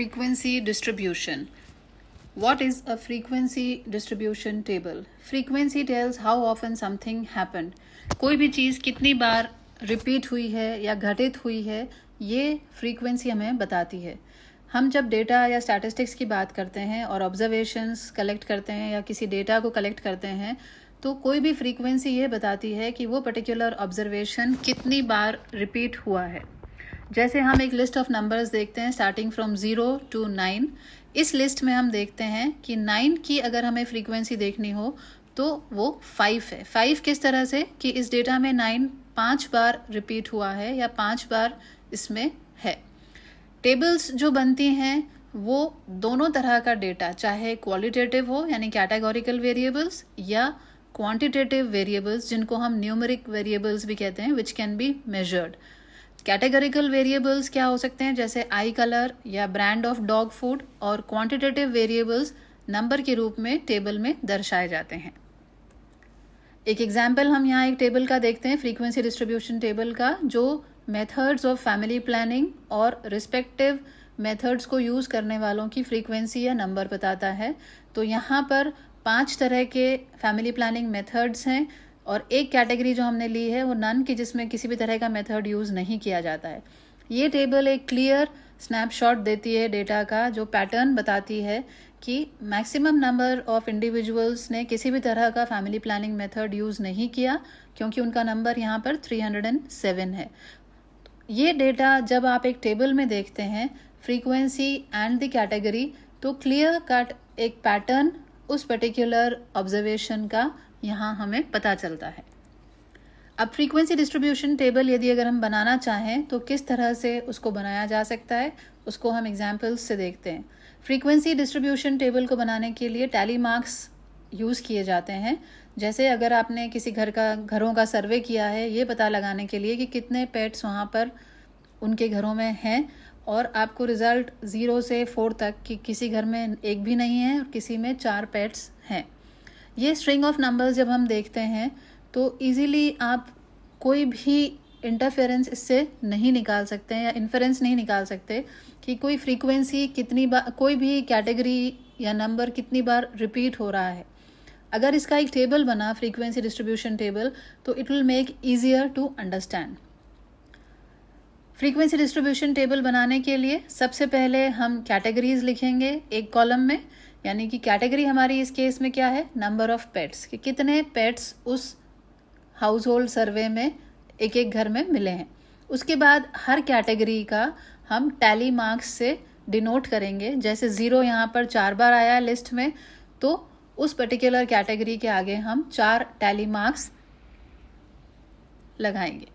Frequency distribution. What is a frequency distribution table? Frequency tells how often something happened. कोई भी चीज़ कितनी बार repeat हुई है या घटित हुई है, ये फ्रीक्वेंसी हमें बताती है. हम जब डेटा या स्टैटिस्टिक्स की बात करते हैं और ऑब्जर्वेशंस कलेक्ट करते हैं या किसी डेटा को कलेक्ट करते हैं, तो कोई भी फ्रीक्वेंसी ये बताती है कि वो पर्टिकुलर ऑब्जर्वेशन कितनी बार रिपीट हुआ है. जैसे हम एक लिस्ट ऑफ नंबर्स देखते हैं स्टार्टिंग फ्रॉम 0 to 9. इस लिस्ट में हम देखते हैं कि 9 की अगर हमें फ्रीक्वेंसी देखनी हो तो वो 5 है. 5 किस तरह से कि इस डेटा में 9 5 बार रिपीट हुआ है या 5 बार इसमें है. टेबल्स जो बनती हैं वो दोनों तरह का डेटा, चाहे क्वालिटेटिव हो यानी कैटेगोरिकल वेरिएबल्स या क्वांटिटेटिव वेरिएबल्स जिनको हम न्यूमेरिक वेरिएबल्स भी कहते हैं, which can be measured. Categorical variables क्या हो सकते हैं, जैसे आई कलर या ब्रांड ऑफ डॉग फूड, और क्वांटिटेटिव वेरिएबल्स नंबर के रूप में टेबल में दर्शाए जाते हैं. एक एग्जाम्पल हम यहाँ एक टेबल का देखते हैं, फ्रीक्वेंसी डिस्ट्रीब्यूशन टेबल का, जो मेथड्स ऑफ फैमिली प्लानिंग और रिस्पेक्टिव मेथड्स को यूज़ करने वालों की फ्रीक्वेंसी या नंबर बताता है. तो यहाँ पर 5 तरह के फैमिली प्लानिंग मेथड्स हैं और एक कैटेगरी जो हमने ली है वो नन की, जिसमें किसी भी तरह का मेथड यूज़ नहीं किया जाता है. ये टेबल एक क्लियर स्नैपशॉट देती है डेटा का, जो पैटर्न बताती है कि मैक्सिमम नंबर ऑफ इंडिविजुअल्स ने किसी भी तरह का फैमिली प्लानिंग मेथड यूज़ नहीं किया, क्योंकि उनका नंबर यहाँ पर 307 है. ये डेटा जब आप एक टेबल में देखते हैं, फ्रीक्वेंसी एंड द कैटेगरी, तो क्लियर कट एक पैटर्न उस पर्टिकुलर ऑब्जर्वेशन का यहाँ हमें पता चलता है. अब फ्रीक्वेंसी डिस्ट्रीब्यूशन टेबल यदि अगर हम बनाना चाहें तो किस तरह से उसको बनाया जा सकता है, उसको हम एग्जाम्पल्स से देखते हैं. फ्रीक्वेंसी डिस्ट्रीब्यूशन टेबल को बनाने के लिए टैली मार्क्स यूज़ किए जाते हैं. जैसे अगर आपने किसी घरों का सर्वे किया है, ये पता लगाने के लिए कि कितने पेट्स वहाँ पर उनके घरों में हैं, और आपको रिज़ल्ट 0 से 4 तक कि किसी घर में एक भी नहीं है और किसी में 4 पेट्स हैं. ये स्ट्रिंग ऑफ नंबर्स जब हम देखते हैं तो इजीली आप कोई भी इंटरफेरेंस इससे नहीं निकाल सकते हैं या इन्फेरेंस नहीं निकाल सकते कि कोई फ्रीक्वेंसी कितनी बार, कोई भी कैटेगरी या नंबर कितनी बार रिपीट हो रहा है. अगर इसका एक टेबल बना, फ्रीक्वेंसी डिस्ट्रीब्यूशन टेबल, तो it will make easier to understand. Frequency distribution table बनाने के लिए सबसे पहले हम कैटेगरीज लिखेंगे एक कॉलम में, यानी कि कैटेगरी हमारी इस केस में क्या है, नंबर ऑफ पेट्स, कि कितने पेट्स उस हाउस होल्ड सर्वे में एक एक घर में मिले हैं. उसके बाद हर कैटेगरी का हम टैली मार्क्स से डिनोट करेंगे. जैसे 0 यहाँ पर 4 बार आया है लिस्ट में, तो उस पर्टिकुलर कैटेगरी के आगे हम 4 टैली मार्क्स लगाएंगे.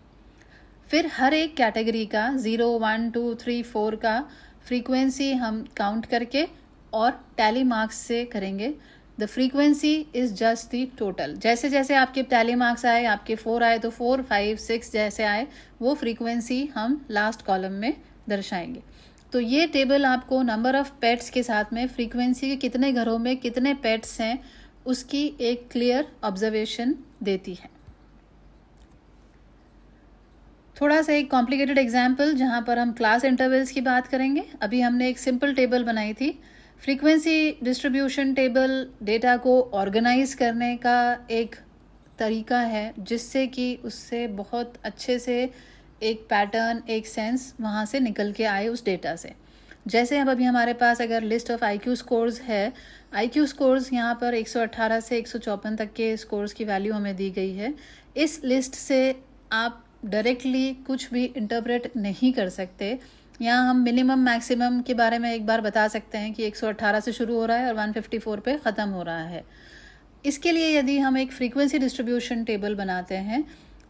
फिर हर एक कैटेगरी का 0, 1, 2, 3, 4 का फ्रीक्वेंसी हम काउंट करके और टैली मार्क्स से करेंगे. The frequency is just the total. जैसे जैसे आपके टैली मार्क्स आए, आपके 4 आए तो 4, 5, 6 जैसे आए, वो फ्रीक्वेंसी हम लास्ट कॉलम में दर्शाएंगे. तो ये टेबल आपको नंबर ऑफ पेट्स के साथ में फ्रीक्वेंसी के कितने घरों में कितने पेट्स हैं उसकी एक क्लियर ऑब्जर्वेशन देती है. थोड़ा सा एक कॉम्प्लिकेटेड एग्जाम्पल जहाँ पर हम क्लास इंटरवल्स की बात करेंगे. अभी हमने एक सिंपल टेबल बनाई थी. फ्रीक्वेंसी डिस्ट्रीब्यूशन टेबल डेटा को ऑर्गेनाइज करने का एक तरीका है, जिससे कि उससे बहुत अच्छे से एक पैटर्न, एक सेंस वहाँ से निकल के आए उस डेटा से. जैसे अब अभी हमारे पास अगर लिस्ट ऑफ IQ स्कोर्स है, IQ स्कोर्स यहाँ पर 118 से 154 तक के स्कोर्स की वैल्यू हमें दी गई है. इस लिस्ट से आप डायरेक्टली कुछ भी इंटरप्रेट नहीं कर सकते. यहाँ हम मिनिमम मैक्सिमम के बारे में एक बार बता सकते हैं कि 118 से शुरू हो रहा है और 154 पे ख़त्म हो रहा है. इसके लिए यदि हम एक फ्रीक्वेंसी डिस्ट्रीब्यूशन टेबल बनाते हैं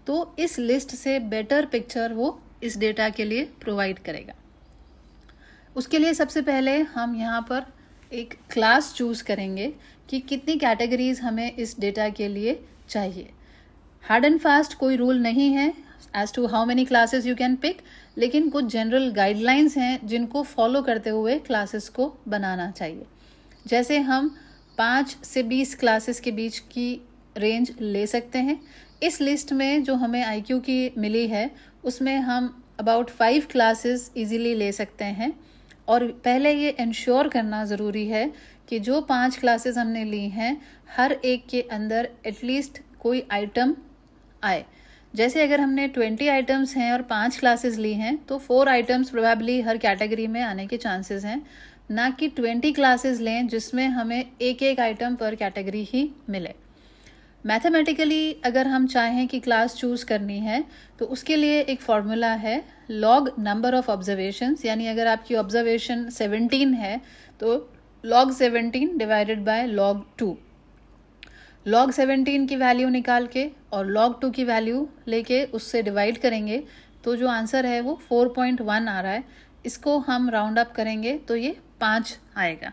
तो इस लिस्ट से बेटर पिक्चर वो इस डेटा के लिए प्रोवाइड करेगा. उसके लिए सबसे पहले हम यहाँ पर एक क्लास चूज़ करेंगे कि कितनी कैटेगरीज हमें इस डेटा के लिए चाहिए. हार्ड एंड फास्ट कोई रूल नहीं है as to how many classes you can pick, लेकिन कुछ जनरल गाइडलाइंस हैं जिनको फॉलो करते हुए क्लासेस को बनाना चाहिए. जैसे हम 5 से 20 क्लासेस के बीच की रेंज ले सकते हैं. इस लिस्ट में जो हमें IQ की मिली है उसमें हम अबाउट 5 क्लासेस इजीली ले सकते हैं. और पहले ये इंश्योर करना ज़रूरी है कि जो 5 क्लासेस हमने ली हैं हर एक के अंदर एटलीस्ट कोई आइटम आए। जैसे अगर हमने 20 आइटम्स हैं और 5 क्लासेस ली हैं तो 4 आइटम्स प्रोबेबली हर कैटेगरी में आने के चांसेस हैं, ना कि 20 क्लासेस लें जिसमें हमें एक एक आइटम पर कैटेगरी ही मिले। मैथमेटिकली अगर हम चाहें कि क्लास चूज़ करनी है तो उसके लिए एक फॉर्मूला है लॉग नंबर ऑफ ऑब्जर्वेशंस, यानी अगर आपकी ऑब्जर्वेशन 17 है तो log 17 divided by log 2। log 17 की वैल्यू निकाल के और log 2 की वैल्यू लेके उससे डिवाइड करेंगे तो जो आंसर है वो 4.1 आ रहा है। इसको हम राउंड अप करेंगे तो ये 5 आएगा।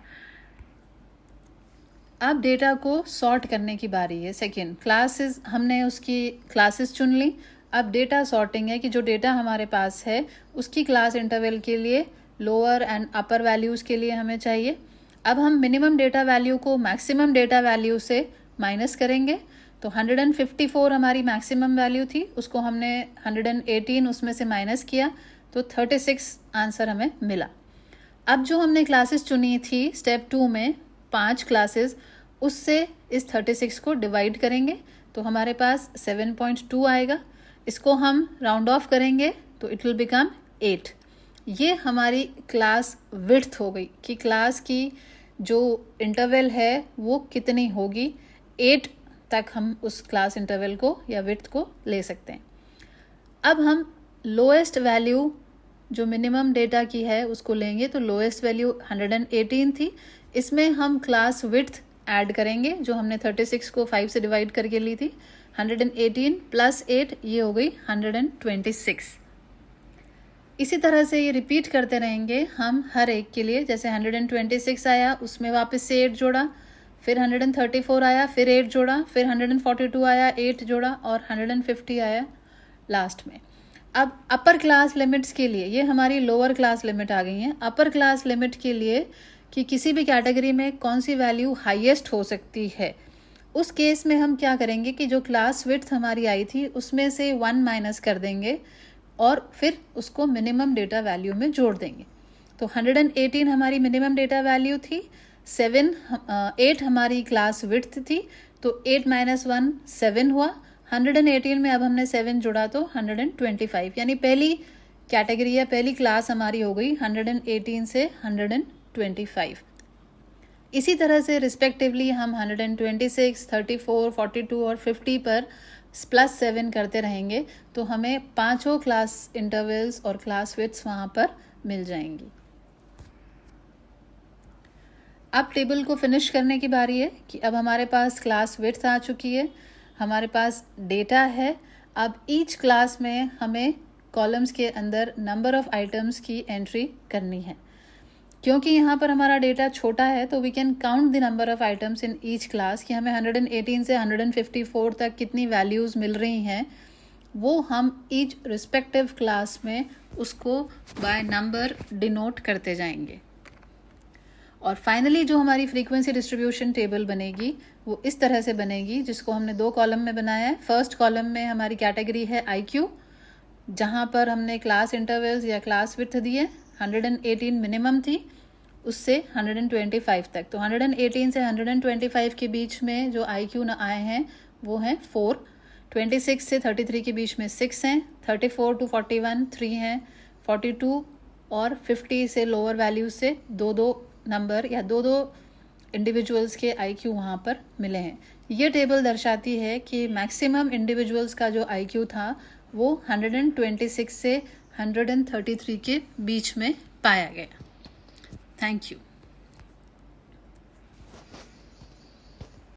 अब डेटा को सॉर्ट करने की बारी है। सेकेंड क्लासेस, हमने उसकी क्लासेस चुन ली। अब डेटा सॉर्टिंग है कि जो डेटा हमारे पास है उसकी क्लास इंटरवल के लिए लोअर एंड अपर वैल्यूज़ के लिए हमें चाहिए। अब हम मिनिमम डेटा वैल्यू को मैक्सिमम डेटा वैल्यू से माइनस करेंगे। तो 154 हमारी मैक्सिमम वैल्यू थी, उसको हमने 118 उसमें से माइनस किया तो 36 आंसर हमें मिला। अब जो हमने क्लासेस चुनी थी स्टेप 2 में 5 क्लासेस, उससे इस 36 को डिवाइड करेंगे तो हमारे पास 7.2 आएगा। इसको हम राउंड ऑफ करेंगे तो इट विल बिकम 8। ये हमारी क्लास विड्थ हो गई कि क्लास की जो इंटरवल है वो कितनी होगी। 8 तक हम उस क्लास इंटरवल को या विड्थ को ले सकते हैं। अब हम लोएस्ट वैल्यू जो मिनिमम डेटा की है उसको लेंगे तो लोएस्ट वैल्यू 118 थी। इसमें हम क्लास विड्थ ऐड करेंगे जो हमने 36 को 5 से डिवाइड करके ली थी। 118 प्लस 8 ये हो गई 126। इसी तरह से ये रिपीट करते रहेंगे हम हर एक के लिए। जैसे 126 आया उसमें वापस से 8 जोड़ा, फिर 134 आया फिर 8 जोड़ा, फिर 142 आया 8 जोड़ा और 150 आया लास्ट में। अब अपर क्लास लिमिट्स के लिए, ये हमारी लोअर क्लास लिमिट आ गई हैं। अपर क्लास लिमिट के लिए कि किसी भी कैटेगरी में कौन सी वैल्यू हाईएस्ट हो सकती है, उस केस में हम क्या करेंगे कि जो क्लास विड्थ हमारी आई थी उसमें से 1 माइनस कर देंगे और फिर उसको मिनिमम डेटा वैल्यू में जोड़ देंगे। तो 118 हमारी मिनिमम डेटा वैल्यू थी, 8 हमारी क्लास विड्थ थी, तो 8 माइनस 1 7 हुआ। 118 में अब हमने 7 जोड़ा तो 125, यानी पहली कैटेगरी या पहली क्लास हमारी हो गई 118 से 125। इसी तरह से रिस्पेक्टिवली हम 126, 34, 42 और 50 पर +7 करते रहेंगे तो हमें पांचों क्लास इंटरवल्स और क्लास विड्थ्स वहाँ पर मिल जाएंगी। अब टेबल को फिनिश करने की बारी है कि अब हमारे पास क्लास विड्थ आ चुकी है, हमारे पास डेटा है। अब ईच क्लास में हमें कॉलम्स के अंदर नंबर ऑफ आइटम्स की एंट्री करनी है। क्योंकि यहाँ पर हमारा डेटा छोटा है तो we can count the number of items in each class कि हमें 118 से 154 तक कितनी वैल्यूज़ मिल रही हैं, वो हम ईच रिस्पेक्टिव क्लास में उसको बाय नंबर डिनोट करते जाएंगे। और फाइनली जो हमारी फ्रीक्वेंसी डिस्ट्रीब्यूशन टेबल बनेगी वो इस तरह से बनेगी, जिसको हमने 2 कॉलम में बनाया है। फर्स्ट कॉलम में हमारी कैटेगरी है IQ, जहाँ पर हमने क्लास इंटरवल्स या क्लास विड्थ दिए। 118 मिनिमम थी, उससे 125 तक। तो 118 से 125 के बीच में जो IQ आए हैं वो हैं 4। 26 से 33 के बीच में 6 हैं। 34 to 41 3 हैं। 42 और 50 से लोअर वैल्यू से 2-2 नंबर या 2-2 इंडिविजुअल्स के IQ वहाँ पर मिले हैं। ये टेबल दर्शाती है कि मैक्सिमम इंडिविजुअल्स का जो IQ था वो 126 से 133 के बीच में पाया गया। Thank you.